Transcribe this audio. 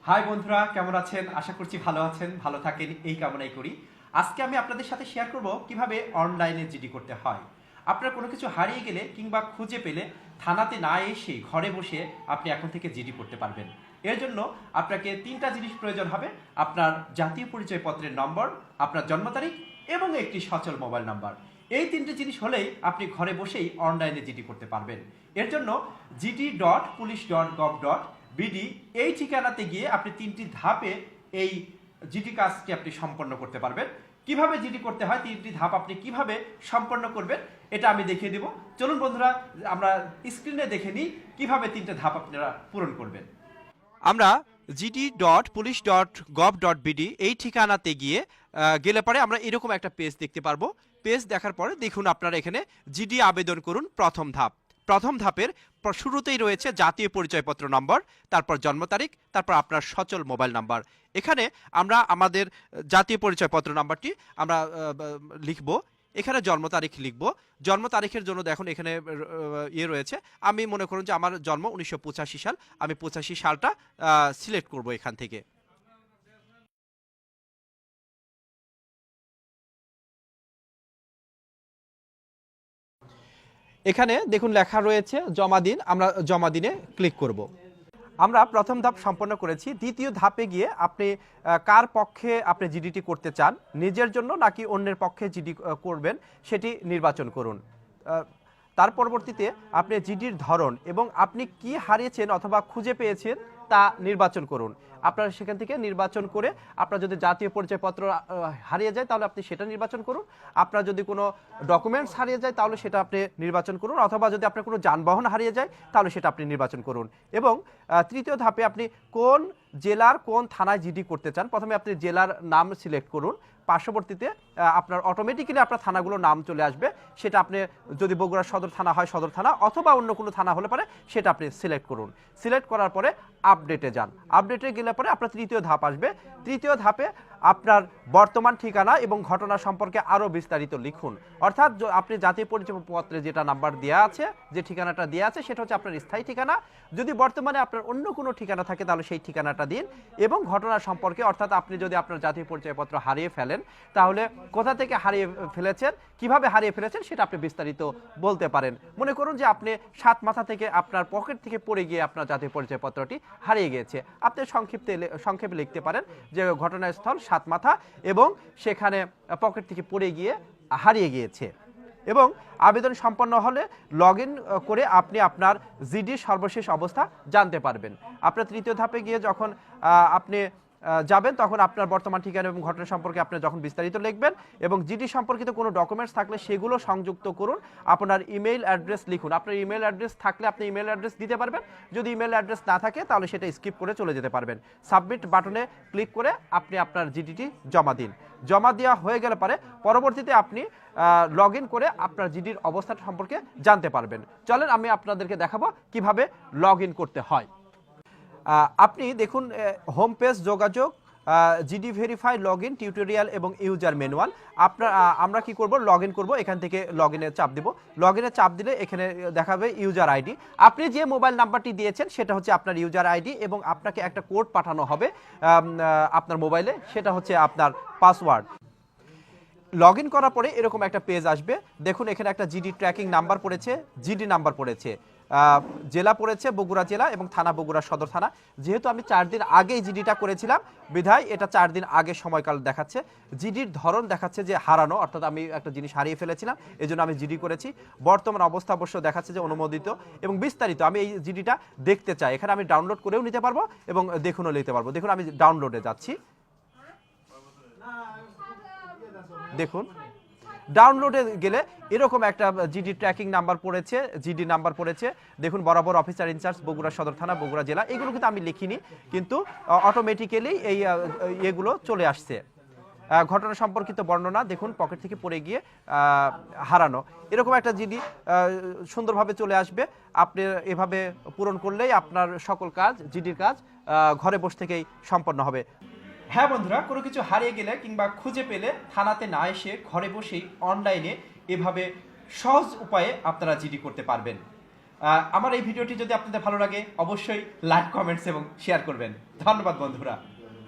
High বন্ধুরা, কেমন আছেন? আশা করছি ভালো আছেন, ভালো থাকেন এই কামনাই করি। আজকে আমি আপনাদের সাথে শেয়ার করব কিভাবে অনলাইনে জিডি করতে হয়। আপনার কোনো কিছু হারিয়ে গেলে কিংবা খুঁজে পেলে থানাতে না এসে ঘরে বসে আপনি এখন থেকে জিডি করতে পারবেন। এর জন্য আপনাকে তিনটা জিনিস প্রয়োজন হবে: আপনার জাতীয় পরিচয়পত্রের নম্বর, আপনার জন্ম তারিখ এবং একটি সচল মোবাইল নাম্বার। এই তিনটে জিনিস হলেই আপনি ঘরে বসেই অনলাইনে জিডি করতে পারবেন। এর জন্য gd.police.gov.bd এই ঠিকানাতে গিয়ে আপনি তিনটি ধাপে এই জিডি কাজটি আপনি সম্পন্ন করতে পারবেন। কিভাবে জিডি করতে হয়, তিনটি ধাপ আপনি কিভাবে সম্পন্ন করবেন এটা আমি দেখিয়ে দিব। চলুন বন্ধুরা, আমরা স্ক্রিনে দেখে নিই কিভাবে তিনটে ধাপ আপনারা পূরণ করবেন। আমরা gd.police.gov.bd এই ঠিকানাতে গিয়ে গেলে পরে আমরা এরকম একটা পেজ দেখতে পারবো। পেজ দেখার পরে দেখুন আপনারা এখানে জিডি আবেদন করুন প্রথম ধাপের শুরুতেই রয়েছে জাতীয় পরিচয়পত্র নম্বর, তারপর জন্ম তারিখ, তারপর আপনার সচল মোবাইল নাম্বার। এখানে আমরা আমাদের জাতীয় পরিচয়পত্র নাম্বারটি আমরা লিখব। এখানে জন্ম তারিখ লিখব। জন্ম তারিখের জন্য দেখুন এখানে রয়েছে। আমি মনে করুন যে আমার জন্ম 1985 সাল, আমি 85 সালটা সিলেক্ট করব এখান থেকে। এখানে দেখুন লেখা রয়েছে জমা দিন, আমরা জমা দিনে ক্লিক করব। আমরা প্রথম ধাপ সম্পন্ন করেছি। দ্বিতীয় ধাপে গিয়ে আপনি কার পক্ষে আপনি জিডিটি করতে চান, নিজের জন্য নাকি অন্যের পক্ষে জিডি করবেন সেটি নির্বাচন করুন। তার পরবর্তীতে আপনি জিডির ধরন এবং আপনি কি হারিয়েছেন অথবা খুঁজে পেয়েছেন তা নির্বাচন করুন। আপনারা সেখান থেকে নির্বাচন করে আপনার যদি জাতীয় পরিচয়পত্র হারিয়ে যায় তাহলে আপনি সেটা নির্বাচন করুন। আপনার যদি কোনো ডকুমেন্টস হারিয়ে যায় তাহলে সেটা আপনি নির্বাচন করুন, অথবা যদি আপনার কোনো যানবাহন হারিয়ে যায় তাহলে সেটা আপনি নির্বাচন করুন। এবং তৃতীয় ধাপে আপনি কোন জেলার কোন থানায় জিডি করতে চান, প্রথমে আপনি জেলার নাম সিলেক্ট করুন। পার্শ্ববর্তীতে আপনার অটোমেটিক্যালি আপনার থানাগুলোর নাম চলে আসবে। সেটা আপনি যদি বগুড়া সদর থানা হয় সদর থানা, অথবা অন্য কোনো থানা হলে পারে সেটা আপনি সিলেক্ট করুন। সিলেক্ট করার পরে আপডেটে যান। আপডেটে গেলে পরে আপনার তৃতীয় ধাপ আসবে। তৃতীয় ধাপে আপনার বর্তমান ঠিকানা এবং ঘটনা সম্পর্কে আরও বিস্তারিত লিখুন। অর্থাৎ আপনি জাতীয় পরিচয়পত্রে যেটা নাম্বার দেওয়া আছে, যে ঠিকানাটা দেওয়া আছে সেটা হচ্ছে আপনার স্থায়ী ঠিকানা। যদি বর্তমানে আপনার অন্য কোনো ঠিকানা থাকে তাহলে সেই ঠিকানাটা দিন এবং ঘটনা সম্পর্কে, অর্থাৎ আপনি যদি আপনার জাতীয় পরিচয়পত্র হারিয়ে ফেলেন তাহলে কোথা থেকে হারিয়ে ফেলেছেন, কিভাবে হারিয়ে ফেলেছেন সেটা আপনি বিস্তারিত বলতে পারেন। মনে করুন যে আপনি সাত মাথা থেকে আপনার পকেট থেকে পড়ে গিয়ে আপনার জাতীয় পরিচয়পত্রটি হারিয়ে গিয়েছে। আপনি সংক্ষেপে লিখতে পারেন যে ঘটনাস্থল সাত মাথা এবং সেখানে পকেট থেকে পড়ে গিয়ে হারিয়ে গিয়েছে। এবং আবেদন সম্পন্ন হলে লগ ইন করে আপনি আপনার জিডির সর্বশেষ অবস্থা জানতে পারবেন। আপনার তৃতীয় ধাপে গিয়ে যখন আপনি যাবেন তখন আপনার বর্তমান ঠিকানা এবং ঘটনা সম্পর্কে আপনি যখন বিস্তারিত লিখবেন এবং জিডি সম্পর্কিত কোনো ডকুমেন্টস থাকলে সেগুলো সংযুক্ত করুন। আপনার ইমেইল অ্যাড্রেস লিখুন। আপনার ইমেইল অ্যাড্রেস থাকলে আপনি ইমেইল অ্যাড্রেস দিতে পারবেন, যদি ইমেইল অ্যাড্রেস না থাকে তাহলে সেটা স্কিপ করে চলে যেতে পারবেন। সাবমিট বাটনে ক্লিক করে আপনি আপনার জিডিটি জমা দিন। জমা দেওয়া হয়ে গেলে পরে পরবর্তীতে আপনি লগ ইন করে আপনার জিডির অবস্থা সম্পর্কে জানতে পারবেন। চলেন আমি আপনাদেরকে দেখাবো কিভাবে লগ ইন করতে হয়। আপনি দেখুন হোম পেজ, যোগাযোগ, GD verify, log in, tutorial এবং ইউজার ম্যানুয়াল। আমরা কি করব, লগ ইন করবো। এখান থেকে লগ ইনে চাপ দিব। লগ ইনে চাপ দিলে এখানে দেখাবে ইউজার আইডি। আপনি যে মোবাইল নাম্বারটি দিয়েছেন সেটা হচ্ছে আপনার ইউজার আইডি এবং আপনাকে একটা কোড পাঠানো হবে আপনার মোবাইলে, সেটা হচ্ছে আপনার পাসওয়ার্ড। লগ ইন করার পরে এরকম একটা পেজ আসবে। দেখুন এখানে একটা জিডি ট্র্যাকিং নাম্বার পড়েছে, জিডি নাম্বার পড়েছে, জেলা পড়েছে বগুড়া জেলা এবং থানা বগুড়া সদর থানা। যেহেতু আমি 4 দিন আগেই জিডিটা করেছিলাম বিধায় এটা 4 দিন আগে সময়কাল দেখাচ্ছে। জিডির ধরন দেখাচ্ছে যে হারানো, অর্থাৎ আমি একটা জিনিস হারিয়ে ফেলেছিলাম এজন্য আমি জিডি করেছি। বর্তমান অবস্থা অবশ্য দেখাচ্ছে যে অনুমোদিত এবং বিস্তারিত। আমি এই জিডিটা দেখতে চাই, এখানে আমি ডাউনলোড করেও নিতে পারবো এবং দেখুনও নিতে পারবো। দেখুন আমি ডাউনলোডে যাচ্ছি। দেখুন ডাউনলোডে গেলে এরকম একটা জিডি ট্র্যাকিং নাম্বার পড়েছে, জিডি নাম্বার পড়েছে। দেখুন বরাবর অফিসার ইনচার্জ বগুড়া সদর থানা বগুড়া জেলা, এগুলো কিন্তু আমি লিখিনি, কিন্তু অটোমেটিক্যালি এই এগুলো চলে আসছে। ঘটনা সম্পর্কিত বর্ণনা দেখুন পকেট থেকে পড়ে গিয়ে হারানো, এরকম একটা জিডি সুন্দরভাবে চলে আসবে। আপনি এভাবে পূরণ করলেই আপনার সকল কাজ, জিডির কাজ ঘরে বসে থেকেই সম্পন্ন হবে। হ্যাঁ বন্ধুরা, কোনো কিছু হারিয়ে গেলে কিংবা খুঁজে পেলে থানাতে না এসে ঘরে বসেই অনলাইনে এভাবে সহজ উপায়ে আপনারা জিডি করতে পারবেন। আমার এই ভিডিওটি যদি আপনাদের ভালো লাগে অবশ্যই লাইক কমেন্টস এবং শেয়ার করবেন। ধন্যবাদ বন্ধুরা।